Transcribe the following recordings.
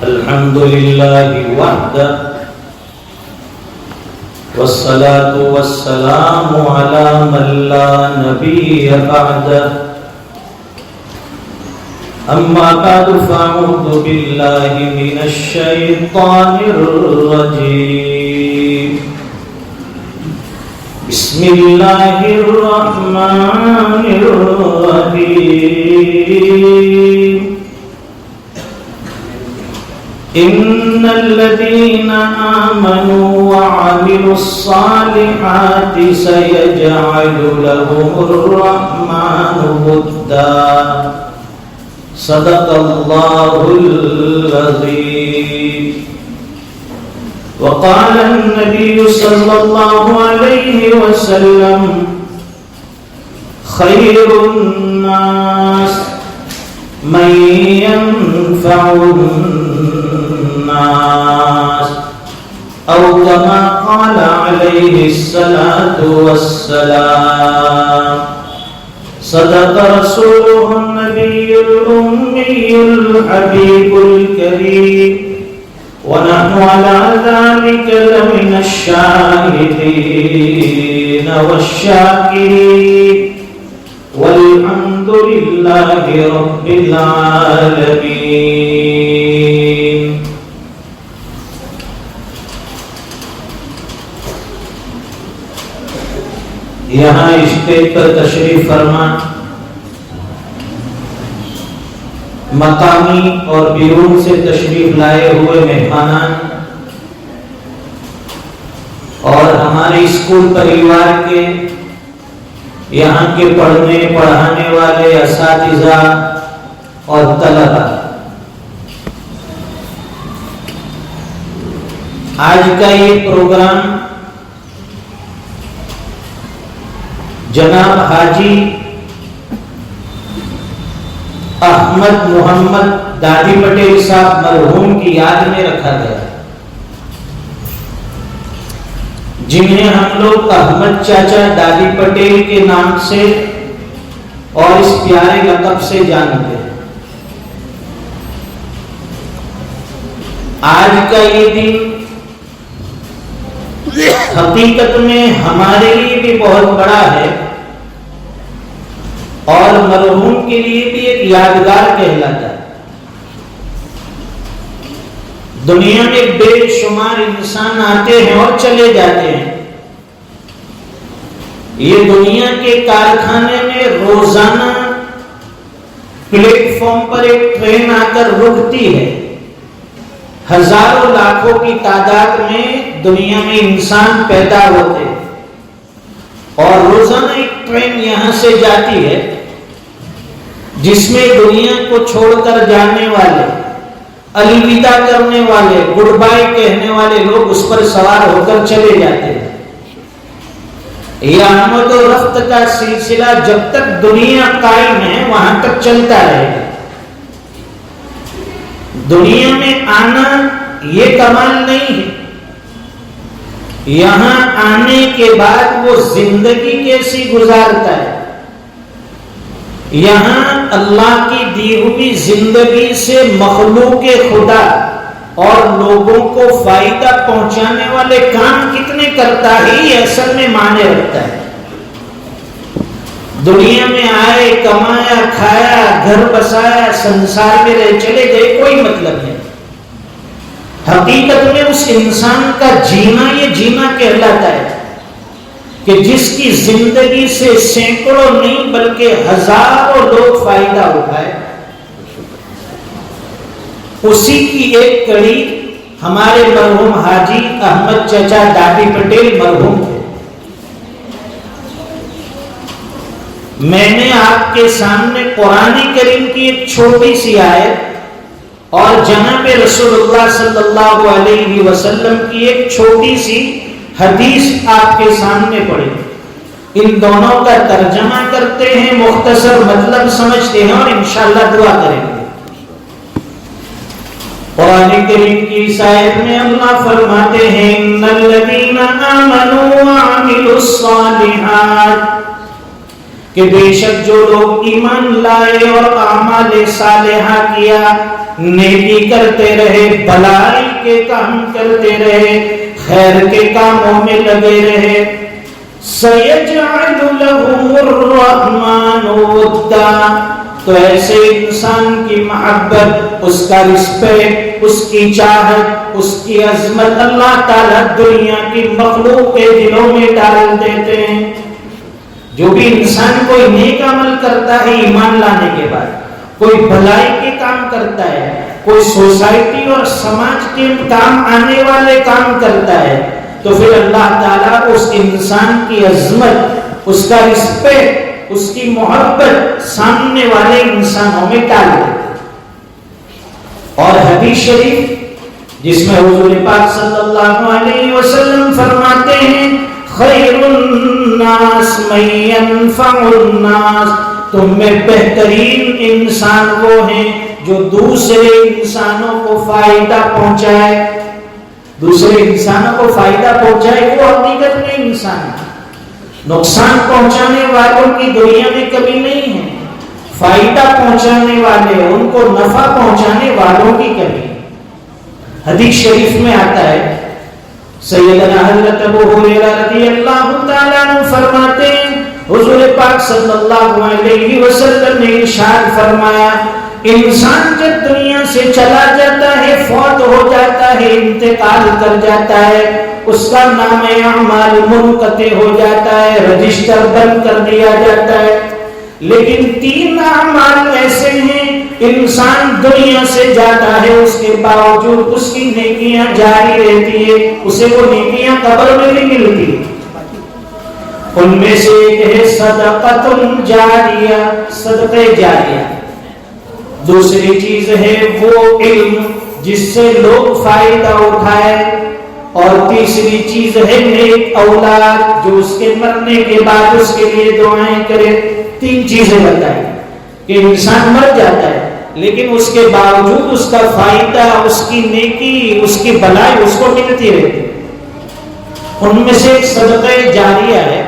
الحمد لله وحده والصلاة والسلام على من لا نبي بعده أما بعد فأعوذ بالله من الشيطان الرجيم بسم الله الرحمن الرحيم إن الذين آمنوا وعملوا الصالحات سيجعل لهم الرحمن ودا صدق الله العظيم. وقال النبي صلى الله عليه وسلم خير الناس من ينفع الناس أو كما قال عليه الصلاة والسلام. صدق رسوله النبي الأمي الحبيب الكريم ونحن على ذلك لمن الشاهدين والشاكرين والحمد لله رب العالمين. یہاں اسٹیج پر تشریف فرما مقامی اور بیرون سے تشریف لائے ہوئے مہمانان اور ہمارے اسکول پریوار کے یہاں کے پڑھنے پڑھانے والے اساتذہ اور طلبہ، آج کا یہ پروگرام جناب حاجی احمد محمد دادی پٹیل صاحب مرحوم کی یاد میں رکھا گیا، جنہیں ہم لوگ احمد چاچا دادی پٹیل کے نام سے اور اس پیارے لقب سے جانتے ہیں. آج کا یہ دن حقیقت میں ہمارے لیے بھی بہت بڑا ہے اور مرحوم کے لیے بھی ایک یادگار کہلاتا ہے. دنیا میں بے شمار انسان آتے ہیں اور چلے جاتے ہیں. یہ دنیا کے کارخانے میں روزانہ پلیٹ فارم پر ایک ٹرین آ کر رکتی ہے. ہزاروں لاکھوں کی تعداد میں دنیا میں انسان پیدا ہوتے ہیں اور روزانہ ایک ٹرین یہاں سے جاتی ہے جس میں دنیا کو چھوڑ کر جانے والے، الوداع کرنے والے، گڈ بائی کہنے والے لوگ اس پر سوار ہو کر چلے جاتے ہیں. یہ آمد و رفت کا سلسلہ جب تک دنیا قائم ہے وہاں تک چلتا رہے گا. دنیا میں آنا یہ کمال نہیں ہے، یہاں آنے کے بعد وہ زندگی کیسی گزارتا ہے. یہاں اللہ کی دی ہوئی زندگی سے مخلوق خدا اور لوگوں کو فائدہ پہنچانے والے کام کتنے کرتا ہے یہ اصل میں معنی رکھتا ہے. دنیا میں آئے، کمایا، کھایا، گھر بسایا، سنسار میں رہے، چلے گئے، کوئی مطلب نہیں. حقیقت میں اس انسان کا جینا یہ جینا کہلاتا ہے کہ جس کی زندگی سے سینکڑوں نہیں بلکہ ہزاروں لوگ فائدہ اٹھائے. اسی کی ایک کڑی ہمارے مرحوم حاجی احمد چچا دادی پٹیل مرحوم تھے. میں نے آپ کے سامنے قرآن کریم کی ایک چھوٹی سی آیت اور جناب رسول اللہ صلی اللہ علیہ وسلم کی ایک چھوٹی سی حدیث آپ کے سامنے پڑھی. ان دونوں کا ترجمہ کرتے ہیں، مختصر مطلب سمجھتے ہیں اور انشاءاللہ دعا کریں گے. قرآن کریم کی اس آیت میں اللہ فرماتے ہیں ان الذین آمنوا وعملوا الصالحات، کہ بے شک جو لوگ ایمان لائے اور اعمال صالحہ کیا نیکی کرتے رہے، بھلائی کے کام کرتے رہے، خیر کے کاموں میں لگے رہے، سَيَجْعَلُ لَهُ الرَّحْمَنُ وَدًّا، تو ایسے انسان کی محبت، اس کا رسپیکٹ، اس کی چاہت، اس کی عظمت اللہ تعالیٰ دنیا کی مخلوق کے دلوں میں ڈال دیتے ہیں۔ جو بھی انسان کوئی نیک عمل کرتا ہے ایمان لانے کے بعد، کوئی بھلائی کے کام کرتا ہے، کوئی سوسائٹی اور سماج کے کام آنے والے کام کرتا ہے، تو پھر اللہ تعالیٰ اس انسان کی عظمت، اس کا رسپیکٹ، اس کی محبت سامنے والے انسانوں میں ڈال دیتے۔ اور حدیث شریف جس میں حضور پاک صلی اللہ علیہ وسلم فرماتے ہیں، خیر الناس من ينفع الناس، تم میں بہترین انسان وہ ہیں جو دوسرے انسانوں کو فائدہ پہنچائے، دوسرے انسانوں کو فائدہ پہنچائے، وہ حقیقت میں انسان ہے۔ نقصان پہنچانے والوں کی دنیا میں کمی نہیں ہے، فائدہ پہنچانے والے، ان کو نفع پہنچانے والوں کی کمی۔ حدیث شریف میں آتا ہے، سیدنا حضرت ابو ہریرہ رضی اللہ تعالیٰ عنہ فرماتے ہیں، حضور پاک صلی اللہ علیہ وسلم نے ارشاد فرمایا، انسان جب دنیا سے چلا جاتا ہے، فوت ہو جاتا ہے، انتقال کر جاتا ہے، اس کا نام اعمال منقطع ہو جاتا ہے، رجسٹر بند کر دیا جاتا ہے۔ لیکن 3 اعمال ایسے ہیں، انسان دنیا سے جاتا ہے، اس کے باوجود اس کی نیکیاں جاری رہتی ہے، اسے وہ نیکیاں قبر میں نہیں ملتی۔ ان میں سے ایک ہے صدقۃ جاریہ، صدقہ جاریہ۔ دوسری چیز ہے وہ علم جس سے لوگ فائدہ اٹھائے، اور تیسری چیز ہے نیک اولاد جو اس کے مرنے کے بعد اس کے لیے دعائیں کرے۔ 3 چیزیں بتائیں کہ انسان مر جاتا ہے لیکن اس کے باوجود اس کا فائدہ، اس کی نیکی، اس کی بھلائی اس کو ملتی رہتی۔ ان میں سے ایک صدقہ جاریہ ہے۔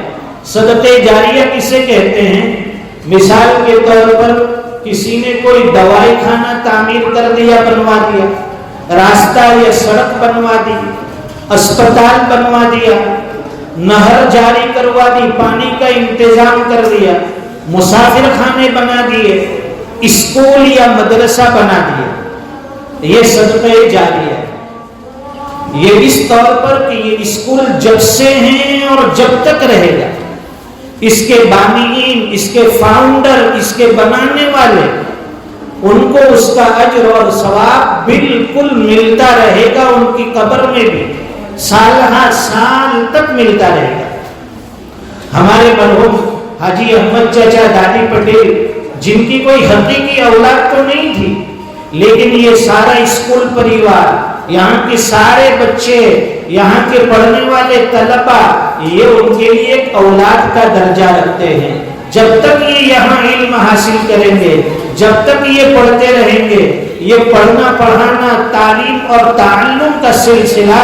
صدقہ جاریہ کسے کہتے ہیں؟ مثال کے طور پر کسی نے کوئی دوائی خانہ تعمیر کر دیا، بنوا دیا، راستہ یا سڑک بنوا دی، اسپتال بنوا دیا، نہر جاری کروا دی، پانی کا انتظام کر دیا، مسافر خانے بنا دیے، اسکول یا مدرسہ بنا دیا، یہ صدقہ جاریہ ہے۔ یہ اس طور پر کہ یہ اسکول جب سے ہیں اور جب تک رہے گا، اس کے بانئین، اس کے فاؤنڈر، اس کے بنانے والے، ان کو اس کا اجر اور ثواب بالکل ملتا رہے گا، ان کی قبر میں بھی سالہ سال تک ملتا رہے گا۔ ہمارے مرحوم حاجی احمد چچا دادی پٹیل، جن کی کوئی حقیقی اولاد تو نہیں تھی، لیکن یہ سارا اسکول پریوار، یہاں کے سارے بچے، یہاں کے پڑھنے والے طلبہ، یہ ان کے لیے ایک اولاد کا درجہ رکھتے ہیں۔ جب تک یہ یہاں علم حاصل کریں گے، جب تک یہ پڑھتے رہیں گے، یہ پڑھنا پڑھانا، تعلیم اور تعلم کا سلسلہ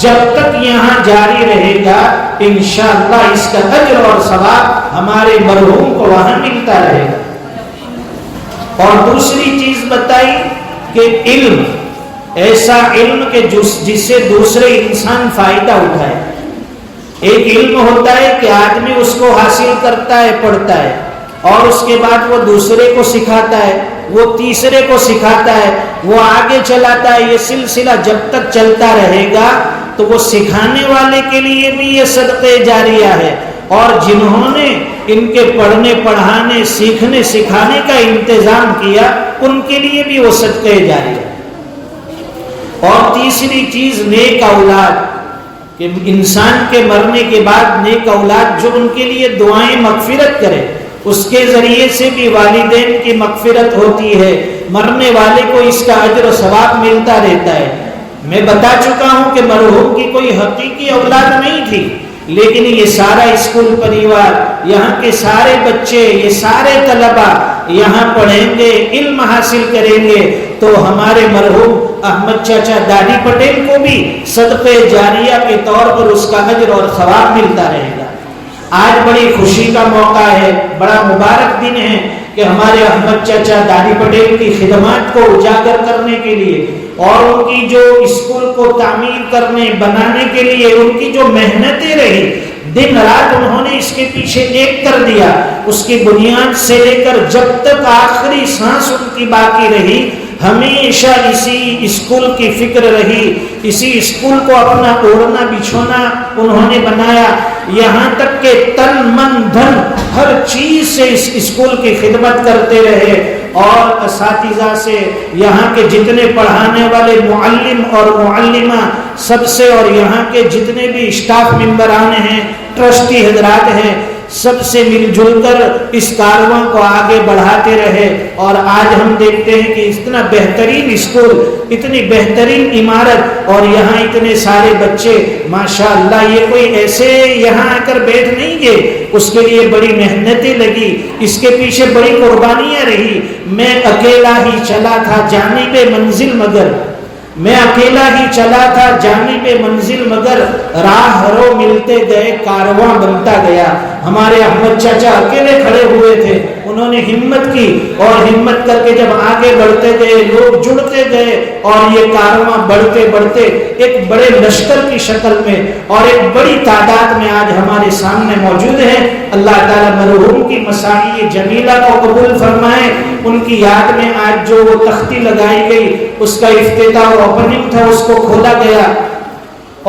جب تک یہاں جاری رہے گا، انشاءاللہ اس کا اجر اور ثواب ہمارے مرحوم کو وہاں ملتا رہے گا۔ اور دوسری چیز بتائی کہ علم، ایسا علم کہ جس سے دوسرے انسان فائدہ اٹھائے۔ ایک علم ہوتا ہے کہ آدمی اس کو حاصل کرتا ہے، پڑھتا ہے، اور اس کے بعد وہ دوسرے کو سکھاتا ہے، وہ تیسرے کو سکھاتا ہے، وہ آگے چلاتا ہے۔ یہ سلسلہ جب تک چلتا رہے گا تو وہ سکھانے والے کے لیے بھی یہ صدقہ جاریہ ہے، اور جنہوں نے ان کے پڑھنے پڑھانے، سیکھنے سکھانے کا انتظام کیا، ان کے لیے بھی وہ صدقہ جاریہ ہے۔ اور تیسری چیز نیک اولاد، کہ انسان کے مرنے کے بعد نیک اولاد جو ان کے لیے دعائیں مغفرت کرے، اس کے ذریعے سے بھی والدین کی مغفرت ہوتی ہے، مرنے والے کو اس کا اجر و ثواب ملتا رہتا ہے۔ میں بتا چکا ہوں کہ مرحوم کی کوئی حقیقی اولاد نہیں تھی، لیکن یہ سارا اسکول پریوار، یہاں کے سارے بچے، یہ سارے طلبہ یہاں پڑھیں گے، علم حاصل کریں گے، تو ہمارے مرحوم احمد چچا دادی پٹیل کو بھی صدقہ جاریہ کے طور پر اس کا اجر اور ثواب ملتا رہے گا۔ آج بڑی خوشی کا موقع ہے، بڑا مبارک دن ہے کہ ہمارے احمد چچا دادی پٹیل کی خدمات کو اجاگر کرنے کے لیے اور ان کی جو اسکول کو تعمیر کرنے بنانے کے لیے ان کی جو محنتیں رہی، دن رات انہوں نے اس کے پیچھے ایک کر دیا، اس کی بنیاد سے لے کر جب تک آخری سانس ان کی باقی رہی ہمیشہ اسی اسکول کی فکر رہی، اسی اسکول کو اپنا اوڑھنا بچھونا انہوں نے بنایا، یہاں تک کہ تن من دھن ہر چیز سے اس اسکول کی خدمت کرتے رہے، اور اساتذہ سے یہاں کے جتنے پڑھانے والے معلم اور معلمہ سب سے، اور یہاں کے جتنے بھی اسٹاف ممبران ہیں، ٹرسٹی حضرات ہیں، سب سے مل جل کر اس کارواں کو آگے بڑھاتے رہے، اور آج ہم دیکھتے ہیں کہ اتنا بہترین اسکول، اتنی بہترین عمارت، اور یہاں اتنے سارے بچے ماشاءاللہ، یہ کوئی ایسے یہاں آ کر بیٹھ نہیں گئے، اس کے لیے بڑی محنتیں لگی، اس کے پیچھے بڑی قربانیاں رہی۔ میں اکیلا ہی چلا تھا جانب منزل مگر، میں اکیلا ہی چلا تھا جانب منزل مگر، راہ رو ملتے گئے کارواں بنتا گیا۔ ہمارے احمد چچا اکیلے کھڑے ہوئے تھے، انہوں نے ہمت کی، اور ہمت کر کے جب آگے بڑھتے گئے، لوگ جڑتے گئے، اور یہ کارواں بڑھتے بڑھتے ایک بڑے لشکر کی شکل میں اور ایک بڑی تعداد میں آج ہمارے سامنے موجود ہے۔ اللہ تعالیٰ مرحوم کی مساعی جمیلہ کو قبول فرمائے، ان کی یاد میں آج جو وہ تختی لگائی گئی، اس کا افتتاح و اوپننگ تھا، اس کو کھولا گیا،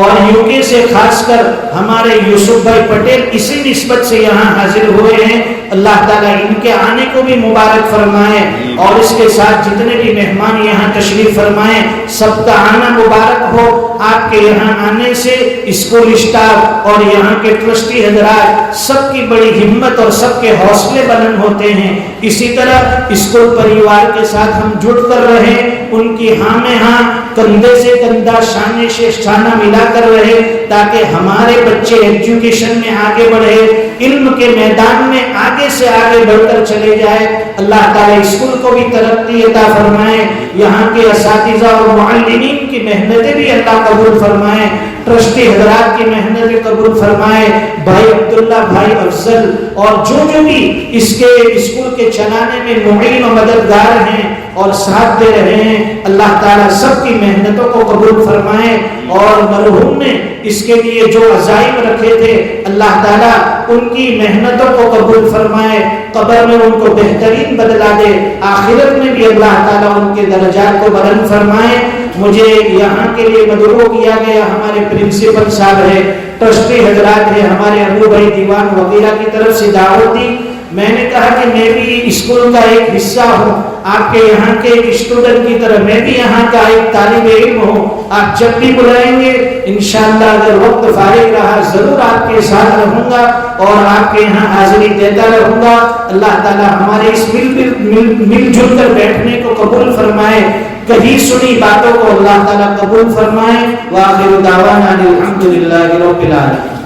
اور یوکے سے خاص کر ہمارے یوسف بھائی پٹیل اسی نسبت سے یہاں حاضر ہوئے ہیں۔ اللہ تعالیٰ ان کے آنے کو بھی مبارک فرمائے، اور اس کے ساتھ جتنے بھی مہمان یہاں تشریف فرمائیں، سب کا آنا مبارک ہو۔ آپ کے یہاں آنے سے اسکول اسٹاف اور یہاں کے ٹرسٹی حضرات سب کی بڑی ہمت اور سب کے حوصلے بلند ہوتے ہیں۔ اسی طرح اسکول پریوار کے ساتھ ہم جڑ کر رہیں، ان کی ہاں میں ہاں، کندھے سے کندھا، شانے سے شانہ ملا کر رہے، تاکہ ہمارے بچے ایجوکیشن میں آگے بڑھے، علم کے میدان میں آگے سے آگے بڑھ کر چلے جائے۔ اللہ تعالیٰ اسکول کو بھی ترقی عطا فرمائے، یہاں کے اساتذہ اور معلمین کی محنتیں بھی اللہ قبول فرمائے، ٹرسٹی حضرات کی محنتیں قبول فرمائے، بھائی عبداللہ، بھائی افضل، اور جو بھی اس کے اسکول کے چلانے میں معین و مددگار ہیں اور ساتھ دے رہے ہیں، اللہ تعالیٰ سب کی محنتوں کو قبول فرمائے، اور مرحوم نے اس کے لیے جو عزائم رکھے تھے، اللہ تعالیٰ ان کی محنتوں کو قبول فرمائے، قبر میں ان کو بہترین بدلا دے، آخرت میں بھی اللہ تعالیٰ ان کے درجات کو بلند فرمائے۔ مجھے یہاں کے لیے مدعو کیا گیا، ہمارے پرنسپل صاحب ہے، ٹرسٹی حضرات ہیں، ہمارے ابو بھائی دیوان وغیرہ کی طرف سے دعوت دی۔ میں نے کہا کہ میں بھی اسکول کا ایک حصہ ہوں، آپ کے یہاں کے ایک اسٹوڈنٹ کی طرح میں بھی یہاں کا ایک طالب علم ہوں، آپ جب بھی بلائیں گے انشاءاللہ اگر وقت فارغ رہا ضرور آپ کے ساتھ رہوں گا اور آپ کے یہاں حاضری دیتا رہوں گا۔ اللہ تعالیٰ ہمارے اس مل جل کر بیٹھنے کو قبول فرمائے، کہیں سنی باتوں کو اللہ تعالیٰ قبول فرمائے۔ وآخر دعوانا الحمدللہ رب العالمین۔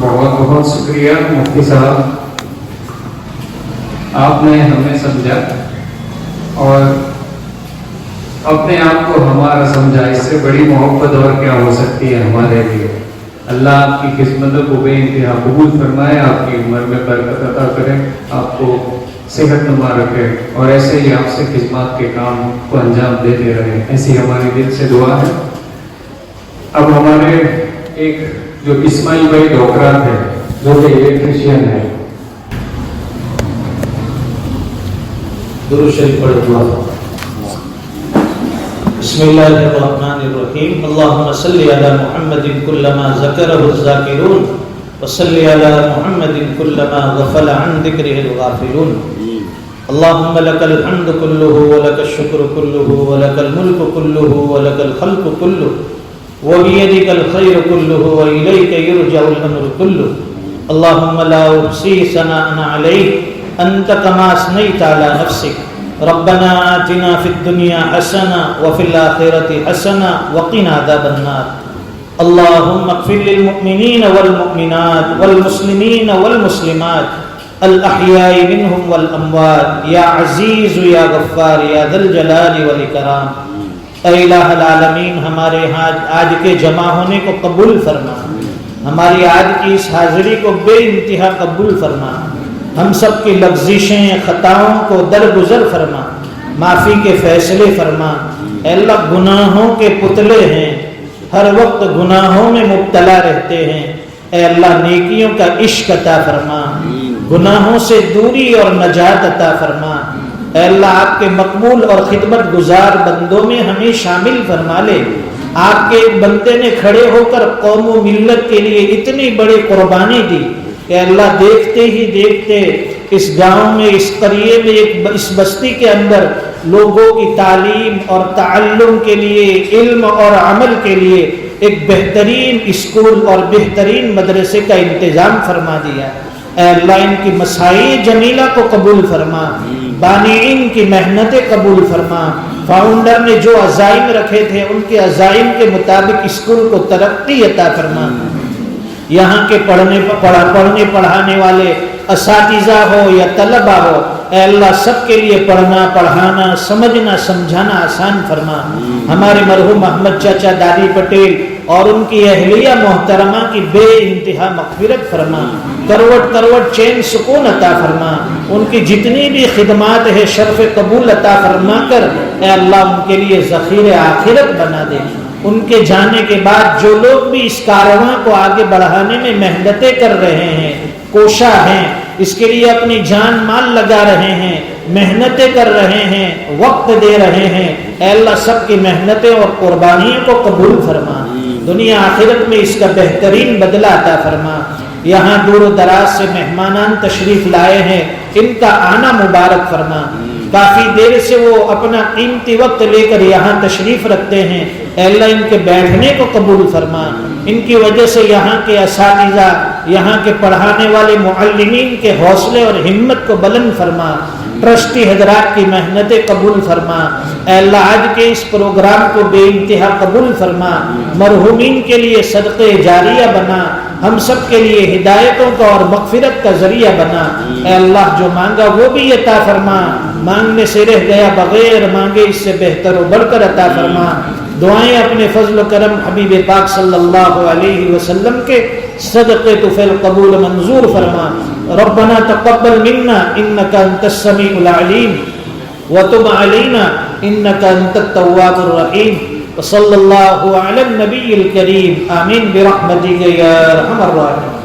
بہت بہت شکریہ مفتی صاحب، آپ نے ہمیں سمجھا اور اپنے آپ کو ہمارا سمجھا، اس سے بڑی محبت اور کیا ہو سکتی ہے ہمارے لیے۔ اللہ آپ کی قسمتوں کو بے انتہا قبول فرمائے، آپ کی عمر میں برکت عطا کرے، آپ کو صحت نما رکھے، اور ایسے ہی آپ سے خدمات کے کام کو انجام دیتے رہے، ایسی ہماری دل سے دعا ہے۔ اب ہمارے ایک جو اسماعیل بھائی ڈھوکرا تھے، جو کہ الیکٹریشین ہے، درود شریف پڑھ دعا۔ بسم اللہ الرحمن الرحیم، اللہم صلی علی محمد کلما ذکرہ الذاکرون وصلی علی محمد کلما غفل عن ذکرہ الغافلون۔ اللہم لک الحمد کلہ ولک الشکر کلہ ولک الملک کلہ ولک الخلق کلہ وبيدك الخير كله وإليك يرجع الأمر كله اللهم لا أحصي ثناء عليك أنت كما أثنيت على نفسك ربنا آتنا في الدنيا حسنة وفي الآخرة حسنة وقنا عذاب النار اللهم اغفر للمؤمنين والمؤمنات والمسلمين والمسلمات الأحياء منهم والأموات يا عزيز يا غفار يا ذا الجلال والإكرام۔ اے الہ العالمین ہمارے آج کے جمع ہونے کو قبول فرما، ہماری آج کی اس حاضری کو بے انتہا قبول فرما، ہم سب کی لغزشیں خطاؤں کو درگزر فرما، معافی کے فیصلے فرما۔ اے اللہ گناہوں کے پتلے ہیں، ہر وقت گناہوں میں مبتلا رہتے ہیں، اے اللہ نیکیوں کا عشق عطا فرما، گناہوں سے دوری اور نجات عطا فرما۔ اے اللہ آپ کے مقبول اور خدمت گزار بندوں میں ہمیں شامل فرما لے۔ آپ کے ایک بندے نے کھڑے ہو کر قوم و ملت کے لیے اتنی بڑی قربانی دی کہ اللہ دیکھتے ہی دیکھتے اس گاؤں میں، اس قریے میں، اس بستی کے اندر لوگوں کی تعلیم اور تعلم کے لیے، علم اور عمل کے لیے ایک بہترین اسکول اور بہترین مدرسے کا انتظام فرما دیا۔ اے اللہ ان کی مساعی جمیلہ کو قبول فرما، بانئین کی محنتیں قبول فرما، فاؤنڈر نے جو عزائم رکھے تھے ان کے عزائم کے مطابق اسکول کو ترقی عطا فرما۔ یہاں کے پڑھنے پڑھانے والے اساتذہ ہو یا طلبہ ہو، اے اللہ سب کے لیے پڑھنا پڑھانا سمجھنا سمجھانا آسان فرما۔ ہمارے مرحوم احمد چاچا دادی پٹیل اور ان کی اہلیہ محترمہ کی بے انتہا مغفرت فرما، کروٹ کروٹ چین سکون عطا فرما، ان کی جتنی بھی خدمات ہے شرف قبول عطا فرما کر اے اللہ ان کے لیے ذخیر آخرت بنا دے۔ ان کے جانے کے بعد جو لوگ بھی اس کارواں کو آگے بڑھانے میں محنتیں کر رہے ہیں، کوشاں ہیں، اس کے لیے اپنی جان مال لگا رہے ہیں، محنتیں کر رہے ہیں، وقت دے رہے ہیں، اے اللہ سب کی محنتیں اور قربانیوں کو قبول فرما، دنیا آخرت میں اس کا بہترین بدلہ عطا فرما۔ یہاں دور و دراز سے مہمانان تشریف لائے ہیں، ان کا آنا مبارک فرما۔ کافی دیر سے وہ اپنا قیمتی وقت لے کر یہاں تشریف رکھتے ہیں، اے اللہ ان کے بیٹھنے کو قبول فرما، ان کی وجہ سے یہاں کے اساتذہ، یہاں کے پڑھانے والے معلمین کے حوصلے اور ہمت کو بلند فرما، ٹرسٹی حضرات کی محنتیں قبول فرما۔ اے اللہ آج کے اس پروگرام کو بے انتہا قبول فرما، مرحومین کے لیے صدقے جاریہ بنا، ہم سب کے لیے ہدایتوں کا اور مغفرت کا ذریعہ بنا۔ اے اللہ جو مانگا وہ بھی عطا فرما، مانگنے سے رہ گیا بغیر مانگے اس سے بہتر و بڑھ کر عطا فرما۔ دعائیں اپنے فضل و کرم حبیب پاک صلی اللہ علیہ وسلم کے صدقے تو فعل قبول منظور فرما۔ ربنا تقبل منا انك انت السميع العليم وتب علينا انك انت التواب الرحيم وصلى الله على النبي الكريم آمين برحمتك يا ارحم الراحمين۔